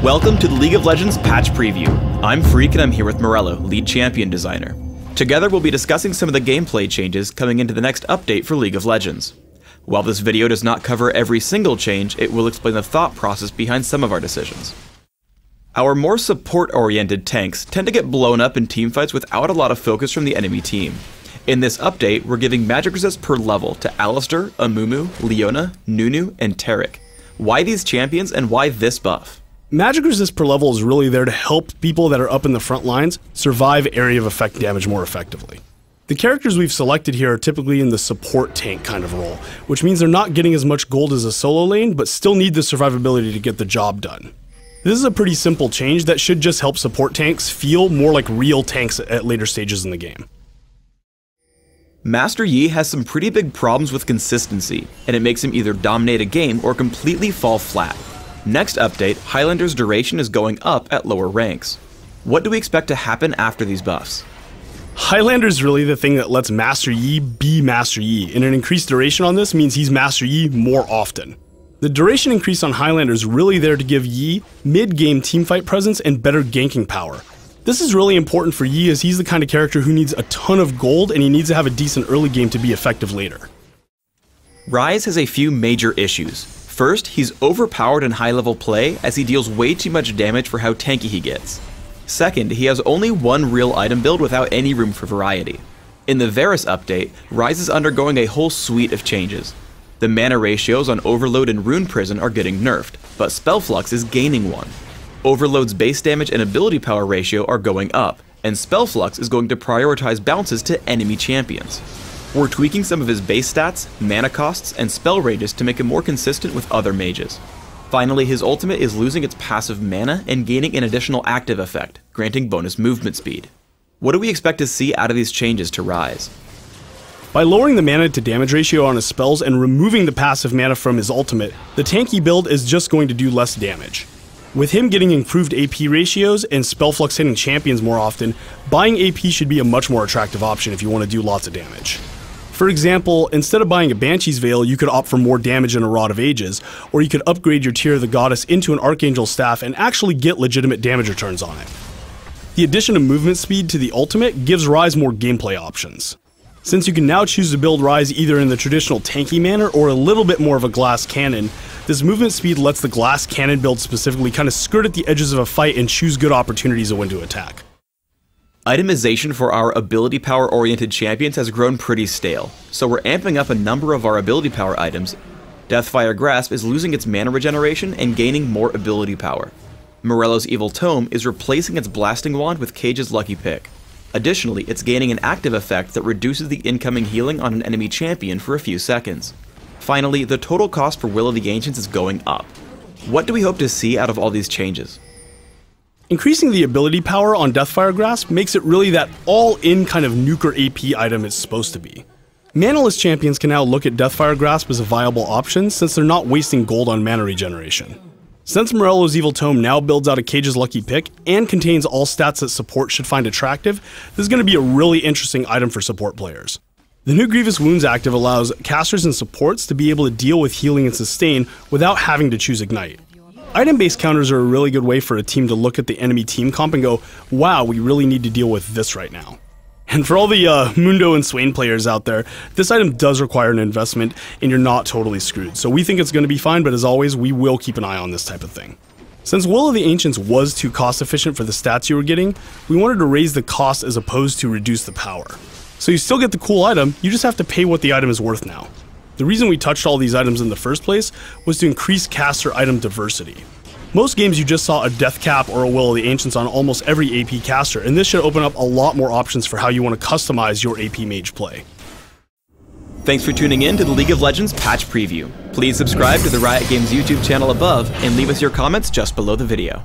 Welcome to the League of Legends patch preview. I'm Freak and I'm here with Morello, lead champion designer. Together we'll be discussing some of the gameplay changes coming into the next update for League of Legends. While this video does not cover every single change, it will explain the thought process behind some of our decisions. Our more support-oriented tanks tend to get blown up in teamfights without a lot of focus from the enemy team. In this update, we're giving magic resist per level to Alistar, Amumu, Leona, Nunu, and Taric. Why these champions and why this buff? Magic resist per level is really there to help people that are up in the front lines survive area of effect damage more effectively. The characters we've selected here are typically in the support tank kind of role, which means they're not getting as much gold as a solo lane, but still need the survivability to get the job done. This is a pretty simple change that should just help support tanks feel more like real tanks at later stages in the game. Master Yi has some pretty big problems with consistency, and it makes him either dominate a game or completely fall flat. Next update, Highlander's duration is going up at lower ranks. What do we expect to happen after these buffs? Highlander's really the thing that lets Master Yi be Master Yi, and an increased duration on this means he's Master Yi more often. The duration increase on Highlander is really there to give Yi mid-game teamfight presence and better ganking power. This is really important for Yi as he's the kind of character who needs a ton of gold and he needs to have a decent early game to be effective later. Ryze has a few major issues. First, he's overpowered in high-level play as he deals way too much damage for how tanky he gets. Second, he has only one real item build without any room for variety. In the Varus update, Ryze is undergoing a whole suite of changes. The mana ratios on Overload and Rune Prison are getting nerfed, but Spell Flux is gaining one. Overload's base damage and ability power ratio are going up, and Spell Flux is going to prioritize bounces to enemy champions. We're tweaking some of his base stats, mana costs, and spell rages to make him more consistent with other mages. Finally, his ultimate is losing its passive mana and gaining an additional active effect, granting bonus movement speed. What do we expect to see out of these changes to Ryze? By lowering the mana to damage ratio on his spells and removing the passive mana from his ultimate, the tanky build is just going to do less damage. With him getting improved AP ratios and spell flux hitting champions more often, buying AP should be a much more attractive option if you want to do lots of damage. For example, instead of buying a Banshee's Veil, you could opt for more damage and a Rod of Ages, or you could upgrade your Tear of the Goddess into an Archangel Staff and actually get legitimate damage returns on it. The addition of movement speed to the ultimate gives Ryze more gameplay options. Since you can now choose to build Ryze either in the traditional tanky manner or a little bit more of a glass cannon, this movement speed lets the glass cannon build specifically kind of skirt at the edges of a fight and choose good opportunities of when to attack. Itemization for our ability power oriented champions has grown pretty stale, so we're amping up a number of our ability power items. Deathfire Grasp is losing its mana regeneration and gaining more ability power. Morello's Evil Tome is replacing its blasting wand with Cage's Lucky Pick. Additionally, it's gaining an active effect that reduces the incoming healing on an enemy champion for a few seconds. Finally, the total cost for Will of the Ancients is going up. What do we hope to see out of all these changes? Increasing the ability power on Deathfire Grasp makes it really that all-in kind of nuker AP item it's supposed to be. Manaless champions can now look at Deathfire Grasp as a viable option since they're not wasting gold on mana regeneration. Since Morello's Evil Tome now builds out a Cage's Lucky Pick and contains all stats that support should find attractive, this is going to be a really interesting item for support players. The new Grievous Wounds active allows casters and supports to be able to deal with healing and sustain without having to choose Ignite. Item-based counters are a really good way for a team to look at the enemy team comp and go, wow, we really need to deal with this right now. And for all the Mundo and Swain players out there, this item does require an investment and you're not totally screwed. So we think it's going to be fine, but as always, we will keep an eye on this type of thing. Since Will of the Ancients was too cost efficient for the stats you were getting, we wanted to raise the cost as opposed to reduce the power. So you still get the cool item, you just have to pay what the item is worth now. The reason we touched all these items in the first place was to increase caster item diversity. Most games you just saw a Death Cap or a Will of the Ancients on almost every AP caster, and this should open up a lot more options for how you want to customize your AP mage play. Thanks for tuning in to the League of Legends patch preview. Please subscribe to the Riot Games YouTube channel above and leave us your comments just below the video.